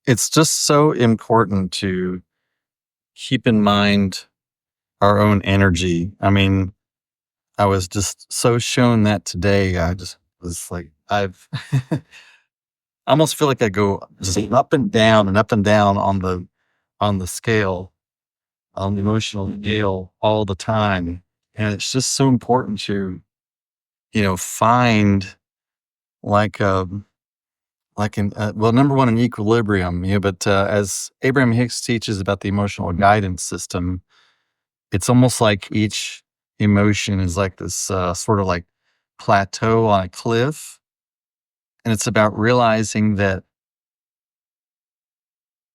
It's just so important to keep in mind our own energy. I mean, I was just so shown that today. I just was like, I almost feel like I go just up and down on the scale, on the emotional scale all the time. And it's just so important to, find like well, number one, an equilibrium, but as Abraham Hicks teaches about the emotional guidance system, it's almost like each emotion is like this sort of like plateau on a cliff. And it's about realizing that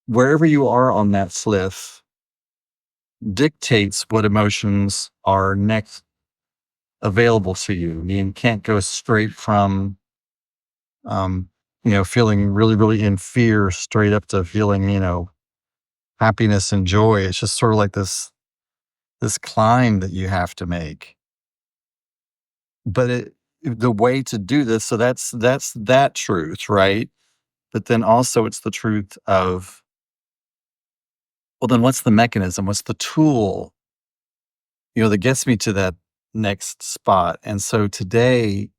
wherever you are on that cliff dictates what emotions are next available to you. You can't go straight from, um, feeling really, really in fear straight up to feeling, happiness and joy. It's just sort of like this climb that you have to make. But the way to do this, so that's that truth, right? But then also it's the truth of, well, then what's the mechanism? What's the tool, that gets me to that next spot? And so today,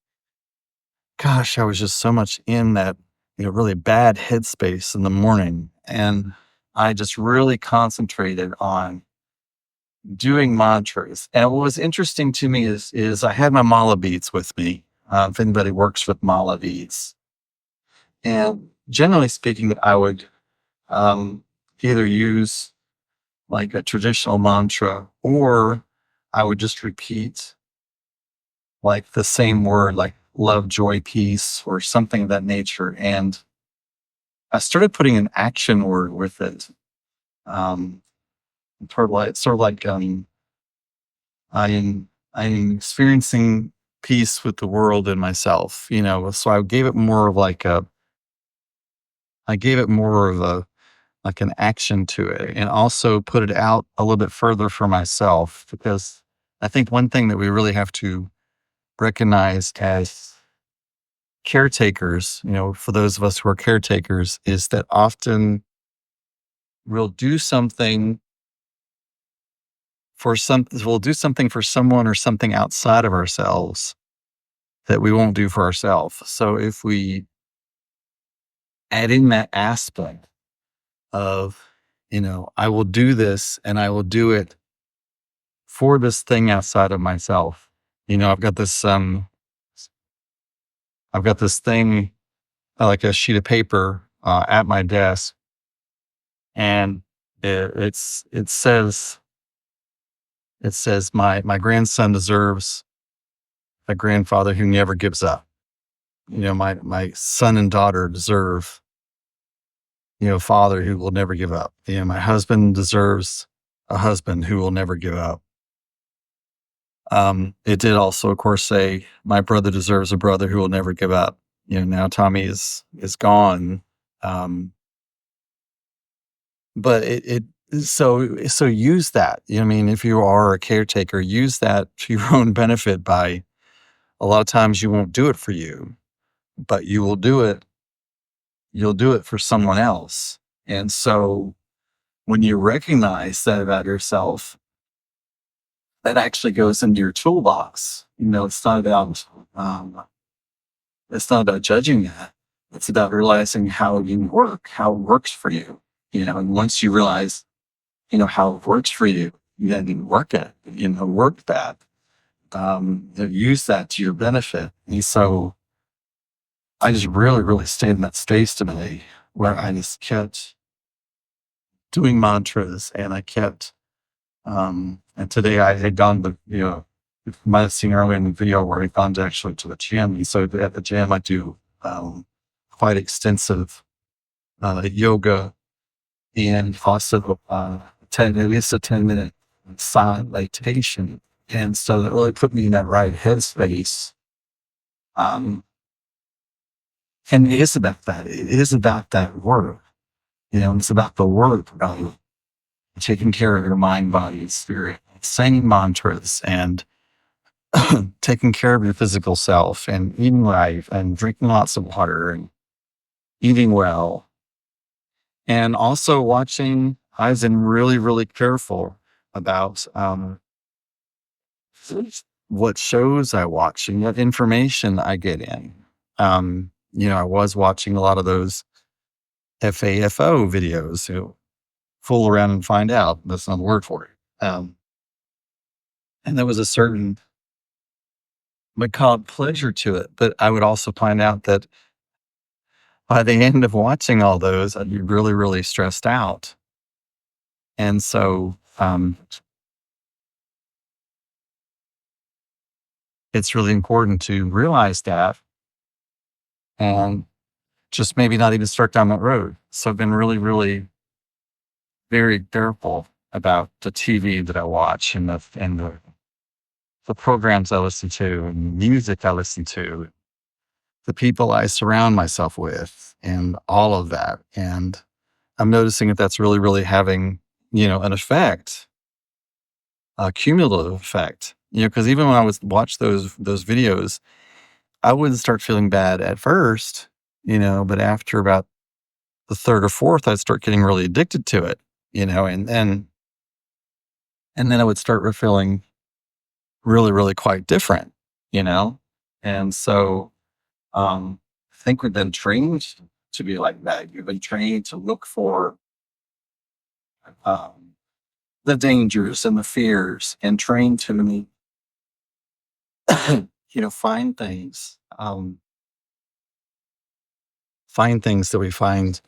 gosh, I was just so much in that, really bad headspace in the morning. And I just really concentrated on doing mantras. And what was interesting to me is I had my mala beads with me. If anybody works with mala beads, and generally speaking, I would either use like a traditional mantra, or I would just repeat like the same word, like love, joy, peace, or something of that nature. And I started putting an action word with it. Um, sort of like I am experiencing peace with the world and myself, So I gave it more of a like an action to it, and also put it out a little bit further for myself, because I think one thing that we really have to recognize as caretakers, for those of us who are caretakers, is that often we'll do something we'll do something for someone or something outside of ourselves that we won't do for ourselves. So if we add in that aspect of, I will do this and I will do it for this thing outside of myself. I've got this thing, like a sheet of paper at my desk, and it says my grandson deserves a grandfather who never gives up. My son and daughter deserve, father who will never give up. My husband deserves a husband who will never give up. It did also, of course, say my brother deserves a brother who will never give up. Now Tommy is gone. Um, but so use that. I mean, if you are a caretaker, use that to your own benefit. By a lot of times you won't do it for you, but you'll do it for someone else. And so when you recognize that about yourself, that actually goes into your toolbox. It's not about judging that. It's about realizing how you work, how it works for you. And once you realize, how it works for you, then you work it, work that, use that to your benefit. And so I just really, really stayed in that space today, where I just kept doing mantras, and I kept, and today I had gone to, you might have seen earlier in the video where I'd gone actually to the gym. And so at the gym, I do quite extensive yoga, and also at least a 10-minute silent meditation. And so that really put me in that right headspace. Um, and it is about that. It is about that work. It's about the work of taking care of your mind, body, and spirit, saying mantras, and taking care of your physical self, and eating right, and drinking lots of water, and eating well, And also watching, I've been really, really careful about what shows I watch and what information I get in. I was watching a lot of those FAFO videos, fool around and find out. That's not the word for it. And there was a certain macabre pleasure to it. But I would also find out that by the end of watching all those, I'd be really, really stressed out. And so it's really important to realize that and just maybe not even start down that road. So I've been really, really very careful about the TV that I watch and the programs I listen to and music I listen to, the people I surround myself with, and all of that. And I'm noticing that that's really, really having, an effect, a cumulative effect. Because even when I was watch those videos, I wouldn't start feeling bad at first, but after about the third or fourth, I'd start getting really addicted to it, and then I would start feeling really, really quite different, you know? And so I think we've been trained to be like that. You've been trained to look for um, the dangers and the fears and trained to, find things, find things that we find,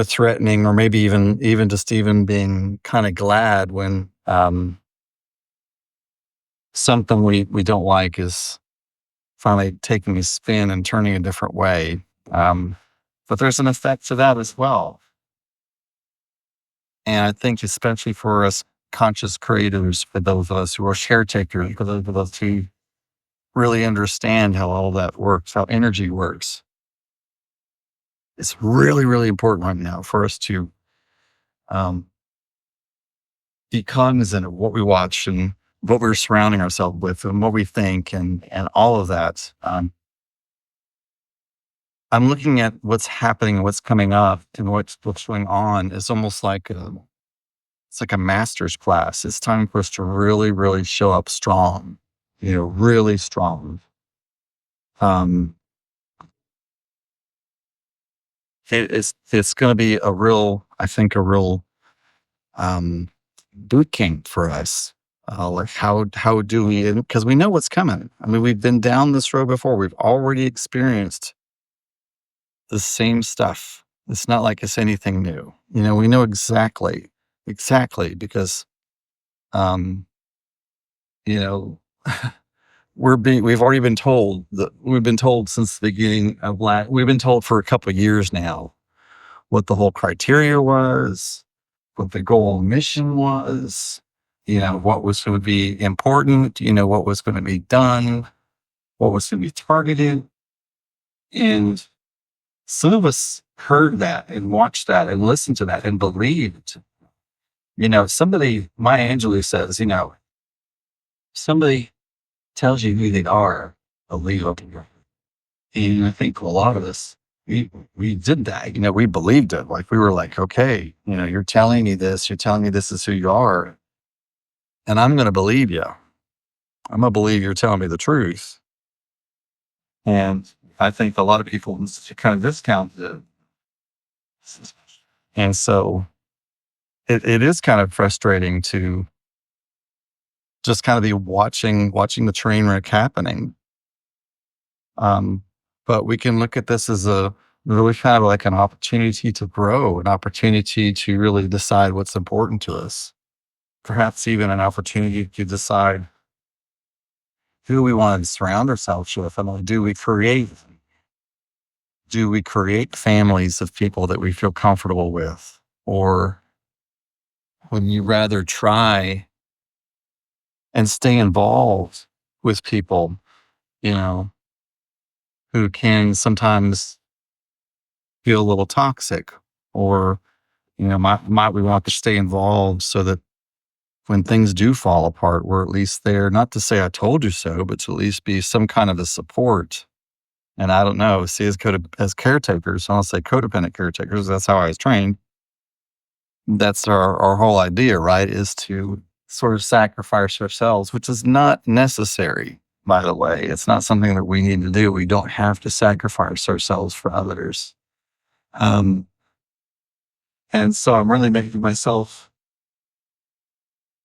threatening, or maybe even just even being kind of glad when something we don't like is finally taking a spin and turning a different way. But there's an effect to that as well. And I think especially for us conscious creators, for those of us who are share takers, for those of us who really understand how all that works, how energy works, it's really, really important right now for us to um, be cognizant of what we watch and what we're surrounding ourselves with and what we think and all of that. I'm looking at what's happening, what's coming up, and what's going on. It's almost like it's like a master's class. It's time for us to really, really show up strong. Really strong. Um, it's going to be I think, a real um, boot camp for us. Like how do we? Because we know what's coming. I mean, we've been down this road before. We've already experienced the same stuff. It's not like it's anything new. We know exactly because, um, you know, we've already been told that we've been told since the beginning of we've been told for a couple of years now what the whole criteria was, what the goal and mission was, what was going to be important, what was going to be done, what was going to be targeted. And some of us heard that and watched that and listened to that and believed. Somebody, Maya Angelou says, somebody tells you who they are, believe them. And I think a lot of us, we did that. We believed it. Like we were like, okay, you're telling me this. You're telling me this is who you are, and I'm going to believe you. I'm going to believe you're telling me the truth. And I think a lot of people kind of discount it. And so it is kind of frustrating to just kind of be watching the train wreck happening. But we can look at this as a really kind of like an opportunity to grow, an opportunity to really decide what's important to us. Perhaps even an opportunity to decide who we want to surround ourselves with. I mean, do we create families of people that we feel comfortable with? Or would you rather try and stay involved with people, you know, who can sometimes feel a little toxic? Or, might we want to stay involved so that when things do fall apart, we're at least there, not to say I told you so, but to at least be some kind of a support. And I don't know, see, as caretakers, I don't say codependent caretakers, that's how I was trained. That's our whole idea, right? Is to sort of sacrifice ourselves, which is not necessary, by the way. It's not something that we need to do. We don't have to sacrifice ourselves for others. Um, and so I'm really making myself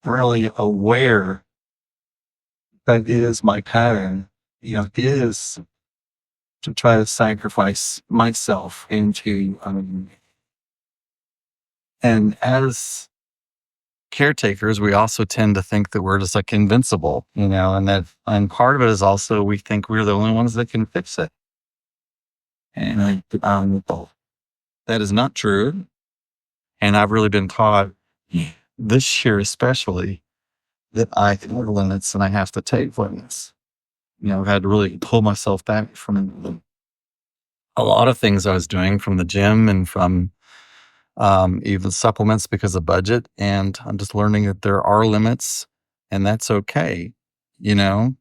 really aware that it is my pattern, is to try to sacrifice myself into, and as caretakers, we also tend to think that we're just like invincible, and part of it is also we think we're the only ones that can fix it. And that is not true. And I've really been taught this year, especially, that I have limits and I have to take limits. I've had to really pull myself back from a lot of things I was doing from the gym and from even supplements because of budget. And I'm just learning that there are limits and that's okay, you know?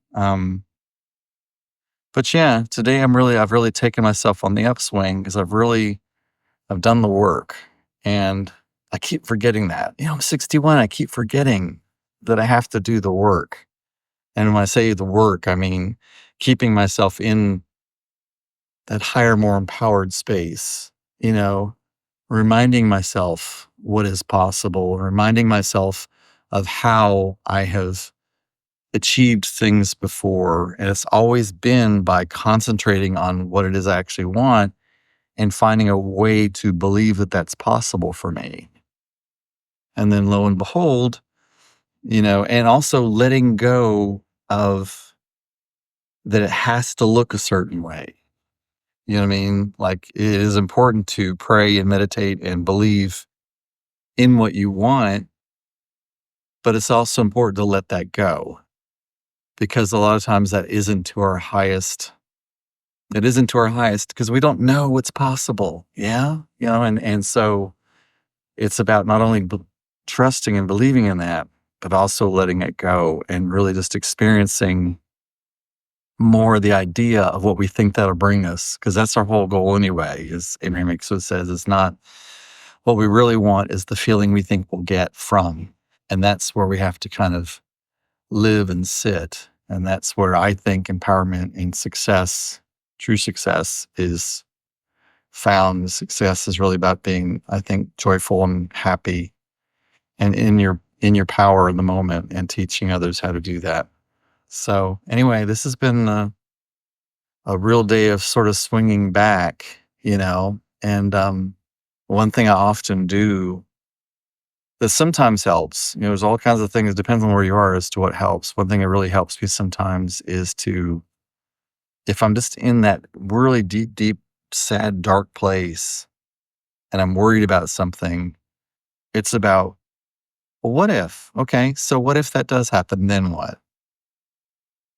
But yeah, today I've really taken myself on the upswing because I've done the work and I keep forgetting that. I'm 61. I keep forgetting that I have to do the work. And when I say the work, I mean keeping myself in that higher, more empowered space, reminding myself what is possible, reminding myself of how I have achieved things before. And it's always been by concentrating on what it is I actually want and finding a way to believe that that's possible for me. And then lo and behold, and also letting go of that it has to look a certain way. You know what I mean? Like it is important to pray and meditate and believe in what you want, but it's also important to let that go because a lot of times that isn't to our highest. It isn't to our highest because we don't know what's possible. Yeah. And so it's about not only trusting and believing in that, but also letting it go and really just experiencing more the idea of what we think that'll bring us. Cause that's our whole goal anyway, as Abraham Hicks says, it's not what we really want is the feeling we think we'll get from. And that's where we have to kind of live and sit. And that's where I think empowerment and success, true success is found. Success is really about being, I think, joyful and happy and in your power in the moment and teaching others how to do that. So anyway, this has been a real day of sort of swinging back, and one thing I often do that sometimes helps, there's all kinds of things, it depends on where you are as to what helps. One thing that really helps me sometimes is if I'm just in that really deep, deep, sad, dark place and I'm worried about something, it's about, well, what if? Okay, so what if that does happen? Then what?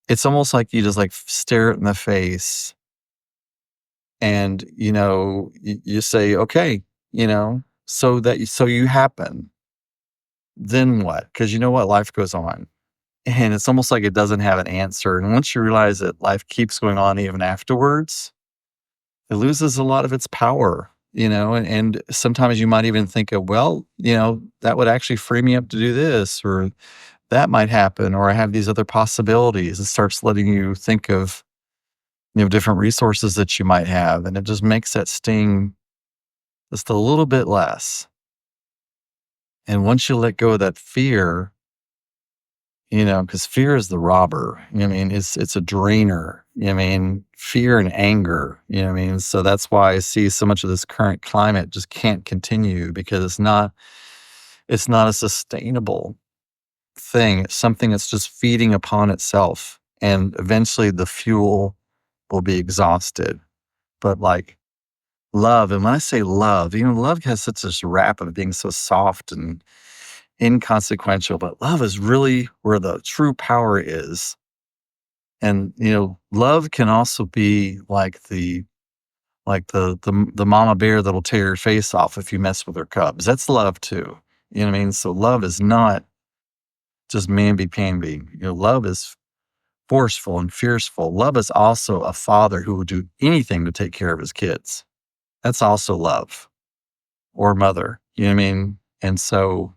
It's almost like you just like stare it in the face and, you say, okay, so you happen. Then what? Because you know what? Life goes on. And it's almost like it doesn't have an answer. And once you realize that life keeps going on even afterwards, it loses a lot of its power, and sometimes you might even think of, well, that would actually free me up to do this, or that might happen, or I have these other possibilities. It starts letting you think of, different resources that you might have. And it just makes that sting just a little bit less. And once you let go of that fear, because fear is the robber. It's a drainer. Fear and anger. So that's why I see so much of this current climate just can't continue because it's not a sustainable thing. It's something that's just feeding upon itself, and eventually the fuel will be exhausted. But like love, and when I say love, love has such this rap of being so soft and inconsequential, but love is really where the true power is. And love can also be like the mama bear that'll tear your face off if you mess with her cubs. That's love too. You know what I mean? So love is not just mamby pamby. Love is forceful and fearful. Love is also a father who will do anything to take care of his kids. That's also love, or mother. You know what I mean? And so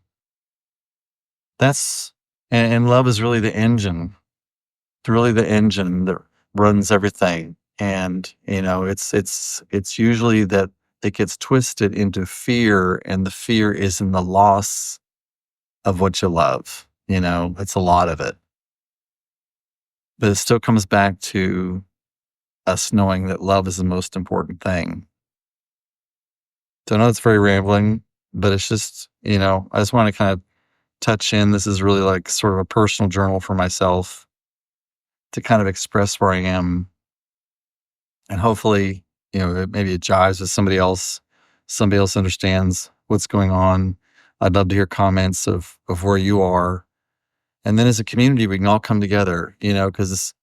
that's, and love is really the engine. It's really the engine that runs everything. And, it's usually that it gets twisted into fear, and the fear is in the loss of what you love. It's a lot of it. But it still comes back to us knowing that love is the most important thing. So I know it's very rambling, but it's just, I just want to kind of touch in. This is really like sort of a personal journal for myself to kind of express where I am. And hopefully, maybe it jives with somebody else. Somebody else understands what's going on. I'd love to hear comments of where you are. And then as a community, we can all come together, because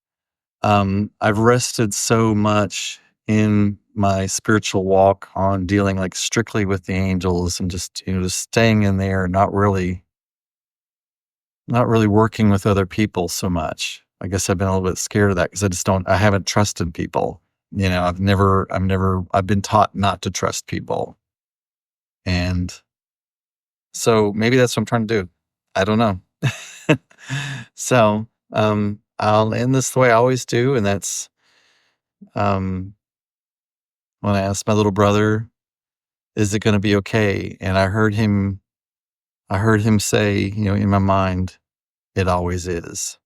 I've rested so much in my spiritual walk on dealing like strictly with the angels, and just, just staying in there, not really working with other people so much. I guess I've been a little bit scared of that because I haven't trusted people. I've been taught not to trust people. And so maybe that's what I'm trying to do. I don't know. So, I'll end this the way I always do. And that's, when I asked my little brother, is it going to be okay? And I heard him say, in my mind, it always is.